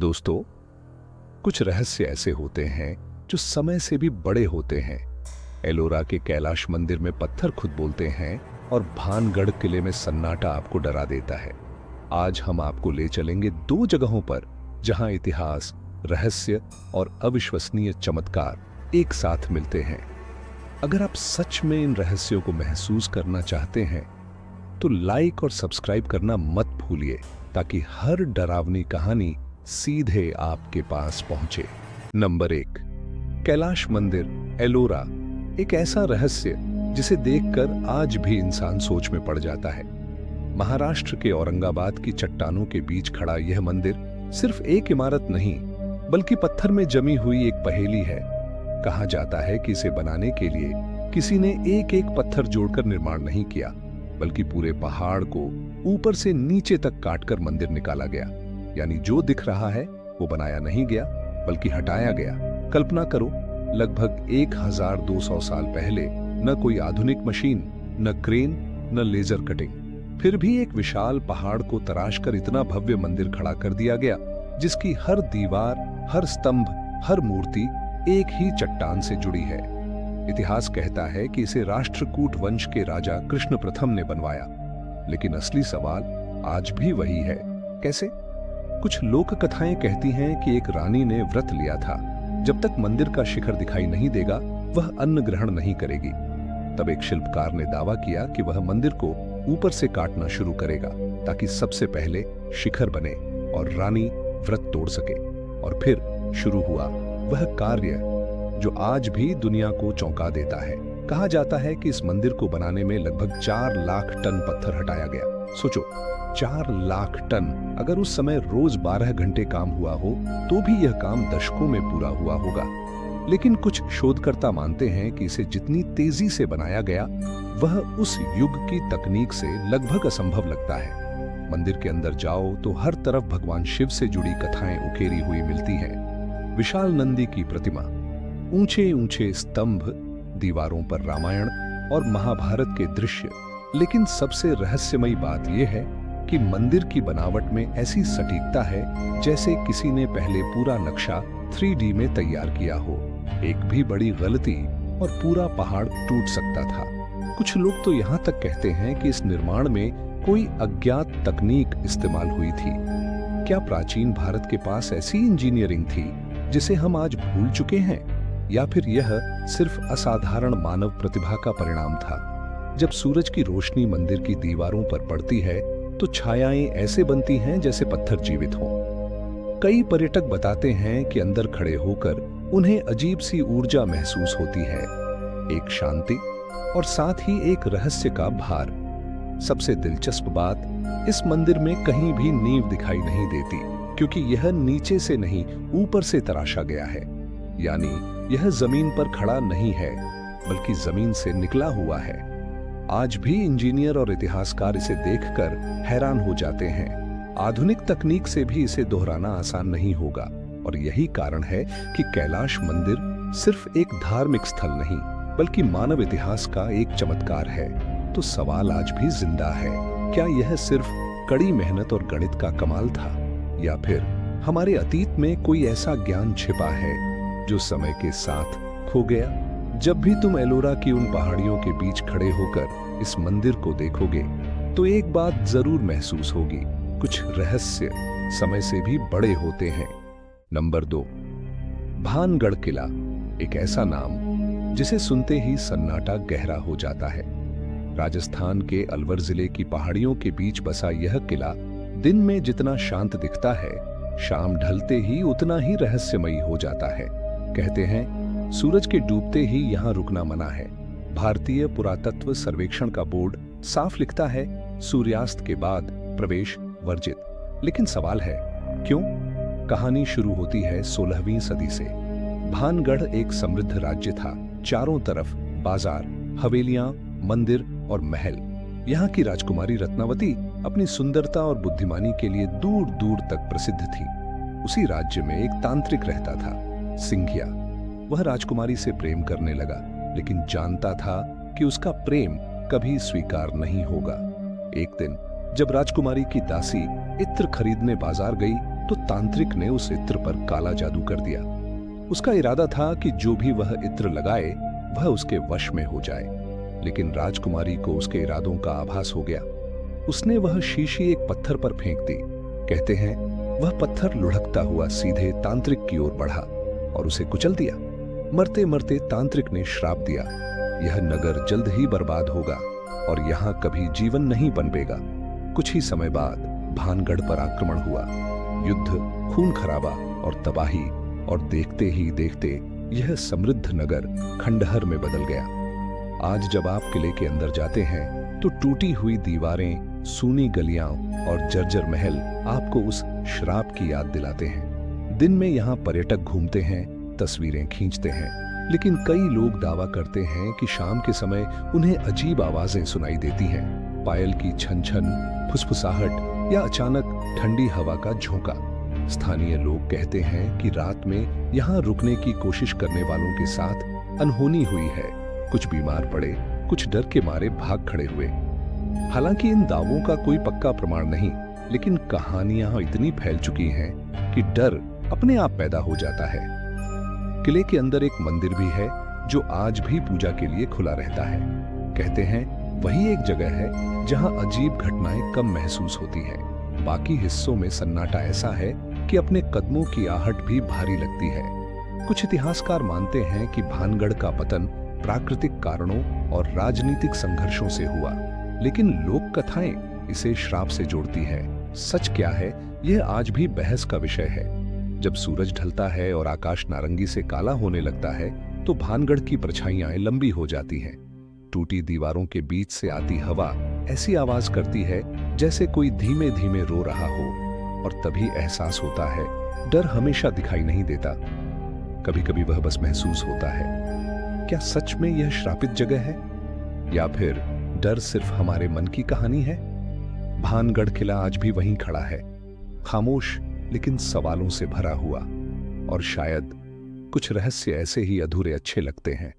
दोस्तों, कुछ रहस्य ऐसे होते हैं जो समय से भी बड़े होते हैं। एलोरा के कैलाश मंदिर में पत्थर खुद बोलते हैं और भानगढ़ किले में सन्नाटा आपको डरा देता है। आज हम आपको ले चलेंगे दो जगहों पर जहां इतिहास, रहस्य और अविश्वसनीय चमत्कार एक साथ मिलते हैं। अगर आप सच में इन रहस्यों को महसूस करना चाहते हैं तो लाइक और सब्सक्राइब करना मत भूलिए, ताकि हर डरावनी कहानी सीधे आपके पास पहुंचे। नंबर 1, कैलाश मंदिर, एलोरा। एक ऐसा रहस्य जिसे देखकर आज भी इंसान सोच में पड़ जाता है। महाराष्ट्र के औरंगाबाद की चट्टानों के बीच खड़ा यह मंदिर सिर्फ एक इमारत नहीं, बल्कि पत्थर में जमी हुई एक पहेली है। कहा जाता है कि इसे बनाने के लिए किसी ने एक एक पत्थर जोड़कर निर्माण नहीं किया, बल्कि पूरे पहाड़ को ऊपर से नीचे तक काटकर मंदिर निकाला गया। यानी जो दिख रहा है वो बनाया नहीं गया, बल्कि हटाया गया। कल्पना करो, लगभग 1200 साल पहले न कोई आधुनिक मशीन, न क्रेन, न लेजर कटिंग, फिर भी एक विशाल पहाड़ को तराशकर इतना भव्य मंदिर खड़ा कर दिया गया, जिसकी हर दीवार, हर स्तंभ, हर मूर्ति एक ही चट्टान से जुड़ी है। इतिहास कहता है कि इसे राष्ट्रकूट वंश के राजा कृष्ण प्रथम ने बनवाया, लेकिन असली सवाल आज भी वही है, कैसे? कुछ लोक कथाएं कहती हैं कि एक रानी ने व्रत लिया था, जब तक मंदिर का शिखर दिखाई नहीं देगा वह अन्न ग्रहण नहीं करेगी। तब एक शिल्पकार ने दावा किया कि वह मंदिर को ऊपर से काटना शुरू करेगा, ताकि सबसे पहले शिखर बने और रानी व्रत तोड़ सके। और फिर शुरू हुआ वह कार्य जो आज भी दुनिया को चौंका देता है। कहा जाता है कि इस मंदिर को बनाने में लगभग 4 लाख टन पत्थर हटाया गया। सोचो, 4 लाख टन! अगर उस समय रोज 12 घंटे काम हुआ हो तो भी यह काम दशकों में पूरा हुआ होगा। लेकिन कुछ शोधकर्ता मानते हैं कि इसे जितनी तेजी से बनाया गया वह उस युग की तकनीक से लगभग असंभव लगता है। मंदिर के अंदर जाओ तो हर तरफ भगवान शिव से जुड़ी कथाएं उकेरी हुई मिलती हैं। विशाल नंदी की प्रतिमा, ऊंचे ऊंचे स्तंभ, दीवारों पर रामायण और महाभारत के दृश्य। लेकिन सबसे रहस्यमयी बात यह है कि मंदिर की बनावट में ऐसी सटीकता है जैसे किसी ने पहले पूरा नक्शा 3D में तैयार किया हो। एक भी बड़ी गलती और पूरा पहाड़ टूट सकता था। कुछ लोग तो यहाँ तक कहते हैं कि इस निर्माण में कोई अज्ञात तकनीक इस्तेमाल हुई थी। क्या प्राचीन भारत के पास ऐसी इंजीनियरिंग थी जिसे हम आज भूल चुके हैं, या फिर यह सिर्फ असाधारण मानव प्रतिभा का परिणाम था? जब सूरज की रोशनी मंदिर की दीवारों पर पड़ती है तो छायाएं ऐसे बनती हैं जैसे पत्थर जीवित हों। कई पर्यटक बताते हैं कि अंदर खड़े होकर उन्हें अजीब सी ऊर्जा महसूस होती है, एक शांति और साथ ही एक रहस्य का भार। सबसे दिलचस्प बात, इस मंदिर में कहीं भी नींव दिखाई नहीं देती, क्योंकि यह नीचे से नहीं ऊपर से तराशा गया है। यानी यह जमीन पर खड़ा नहीं है, बल्कि जमीन से निकला हुआ है। आज भी इंजीनियर और इतिहासकार इसे देखकर हैरान हो जाते हैं। आधुनिक तकनीक से भी इसे दोहराना आसान नहीं होगा, और यही कारण है कि कैलाश मंदिर सिर्फ एक धार्मिक स्थल नहीं, बल्कि मानव इतिहास का एक चमत्कार है। तो सवाल आज भी जिंदा है, क्या यह सिर्फ कड़ी मेहनत और गणित का कमाल था, या फिर हमारे अतीत में कोई ऐसा ज्ञान छिपा है जो समय के साथ खो गया? जब भी तुम एलोरा की उन पहाड़ियों के बीच खड़े होकर इस मंदिर को देखोगे तो एक बात जरूर महसूस होगी, कुछ रहस्य समय से भी बड़े होते हैं। नंबर 2, भानगढ़ किला। एक ऐसा नाम जिसे सुनते ही सन्नाटा गहरा हो जाता है। राजस्थान के अलवर जिले की पहाड़ियों के बीच बसा यह किला दिन में जितना शांत दिखता है, शाम ढलते ही उतना ही रहस्यमयी हो जाता है। कहते हैं सूरज के डूबते ही यहाँ रुकना मना है। भारतीय पुरातत्व सर्वेक्षण का बोर्ड साफ लिखता है, सूर्यास्त के बाद प्रवेश वर्जित। लेकिन सवाल है, क्यों? कहानी शुरू होती है 16वीं सदी से। भानगढ़ एक समृद्ध राज्य था। चारों तरफ बाजार, हवेलियां, मंदिर और महल। यहाँ की राजकुमारी रत्नावती अपनी सुंदरता और बुद्धिमानी के लिए दूर दूर तक प्रसिद्ध थी। उसी राज्य में एक तांत्रिक रहता था, सिंघिया। वह राजकुमारी से प्रेम करने लगा, लेकिन जानता था कि उसका प्रेम कभी स्वीकार नहीं होगा। एक दिन जब राजकुमारी की दासी इत्र खरीदने बाजार गई तो तांत्रिक ने उस इत्र पर काला जादू कर दिया। उसका इरादा था कि जो भी वह इत्र लगाए वह उसके वश में हो जाए, लेकिन राजकुमारी को उसके इरादों का आभास हो गया। उसने वह शीशी एक पत्थर पर फेंक दी। कहते हैं वह पत्थर लुढ़कता हुआ सीधे तांत्रिक की ओर बढ़ा और उसे कुचल दिया। मरते मरते तांत्रिक ने श्राप दिया, यह नगर जल्द ही बर्बाद होगा और यहाँ कभी जीवन नहीं पनपेगा। कुछ ही समय बाद भानगढ़ पर आक्रमण हुआ। युद्ध, खून खराबा और तबाही, और देखते ही देखते यह समृद्ध नगर खंडहर में बदल गया। आज जब आप किले के अंदर जाते हैं तो टूटी हुई दीवारें, सूनी गलियां और जर्जर महल आपको उस श्राप की याद दिलाते हैं। दिन में यहाँ पर्यटक घूमते हैं, तस्वीरें खींचते हैं, लेकिन कई लोग दावा करते हैं कि शाम के समय उन्हें अजीब आवाजें सुनाई देती हैं। पायल की छन छन, फुसफुसाहट या अचानक ठंडी हवा का झोंका। स्थानीय लोग कहते हैं कि रात में यहाँ रुकने की कोशिश करने वालों के साथ अनहोनी हुई है। कुछ बीमार पड़े, कुछ डर के मारे भाग खड़े हुए। हालांकि इन दावों का कोई पक्का प्रमाण नहीं, लेकिन कहानियां इतनी फैल चुकी हैं कि डर अपने आप पैदा हो जाता है। किले के अंदर एक मंदिर भी है जो आज भी पूजा के लिए खुला रहता है। कहते हैं वही एक जगह है जहां अजीब घटनाएं कम महसूस होती हैं। बाकी हिस्सों में सन्नाटा ऐसा है कि अपने कदमों की आहट भी भारी लगती है। कुछ इतिहासकार मानते हैं कि भानगढ़ का पतन प्राकृतिक कारणों और राजनीतिक संघर्षों से हुआ, लेकिन लोक कथाएं इसे श्राप से जोड़ती हैं। सच क्या है, यह आज भी बहस का विषय है। जब सूरज ढलता है और आकाश नारंगी से काला होने लगता है तो भानगढ़ की परछाइयां लंबी हो जाती हैं। टूटी दीवारों के बीच से आती हवा ऐसी आवाज करती है जैसे कोई धीमे धीमे रो रहा हो, और तभी एहसास होता है डर हमेशा दिखाई नहीं देता, कभी कभी वह बस महसूस होता है। क्या सच में यह श्रापित जगह है, या फिर डर सिर्फ हमारे मन की कहानी है? भानगढ़ किला आज भी वहीं खड़ा है, खामोश लेकिन सवालों से भरा हुआ, और शायद कुछ रहस्य ऐसे ही अधूरे अच्छे लगते हैं।